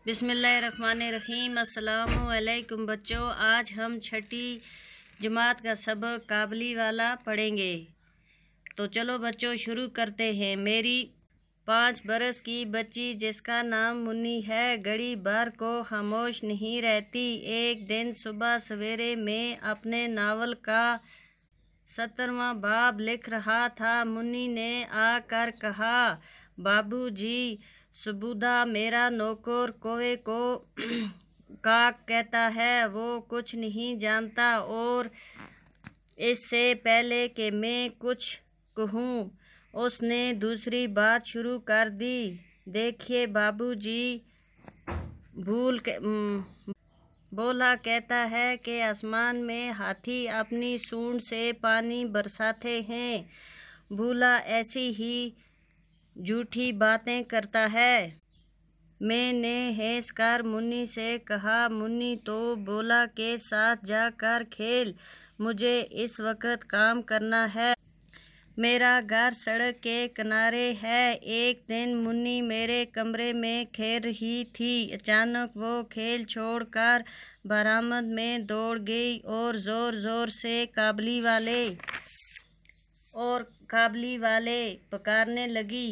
बिस्मिल्लाहिर्रहमानिर्रहीम। अस्सलामुअलैकुम बच्चों, आज हम छठी जमात का सबक काबली वाला पढ़ेंगे। तो चलो बच्चों शुरू करते हैं। मेरी 5 बरस की बच्ची जिसका नाम मुन्नी है, घड़ी भर को खामोश नहीं रहती। एक दिन सुबह सवेरे में अपने नावल का 17वां बाब लिख रहा था। मुन्नी ने आकर कहा, बाबूजी, सुबुदा मेरा नौकर कौवे को काक कहता है, वो कुछ नहीं जानता। और इससे पहले कि मैं कुछ कहूँ उसने दूसरी बात शुरू कर दी। देखिए बाबूजी, बोला कहता है कि आसमान में हाथी अपनी सूंड से पानी बरसाते हैं। भूला ऐसी ही झूठी बातें करता है। मैंने हंस कर मुन्नी से कहा, मुन्नी तो बोला के साथ जाकर खेल, मुझे इस वक्त काम करना है। मेरा घर सड़क के किनारे है। एक दिन मुन्नी मेरे कमरे में खेल रही थी। अचानक वो खेल छोड़कर बरामद में दौड़ गई और ज़ोर ज़ोर से काबली वाले पुकारने लगी।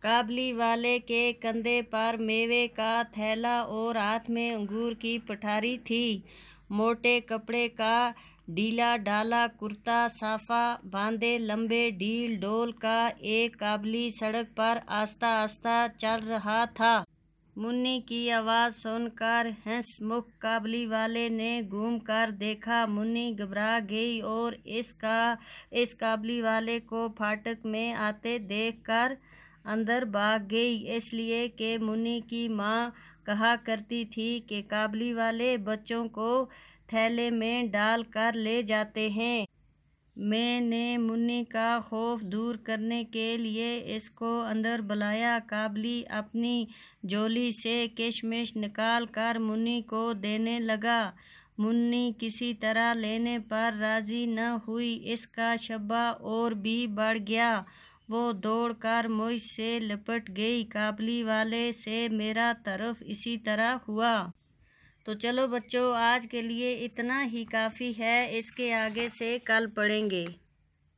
काबली वाले के कंधे पर मेवे का थैला और हाथ में अंगूर की पठारी थी। मोटे कपड़े का ढीला ढाला कुर्ता साफा बांधे लंबे ढील डोल का एक काबली सड़क पर आस्ता आस्ता चल रहा था। मुन्नी की आवाज़ सुनकर हंसमुख काबली वाले ने घूम कर देखा। मुन्नी घबरा गई और इस काबली वाले को फाटक में आते देखकर अंदर भाग गई। इसलिए कि मुन्नी की माँ कहा करती थी कि काबली वाले बच्चों को थैले में डाल कर ले जाते हैं। मैंने मुन्नी का खौफ दूर करने के लिए इसको अंदर बुलाया। काबली अपनी झोली से किशमिश निकाल कर मुन्नी को देने लगा। मुन्नी किसी तरह लेने पर राजी न हुई। इसका शब्बा और भी बढ़ गया। वो दौड़कर मुझसे लिपट गई। काबली वाले से मेरा तरफ इसी तरह हुआ। तो चलो बच्चों, आज के लिए इतना ही काफ़ी है। इसके आगे से कल पढ़ेंगे।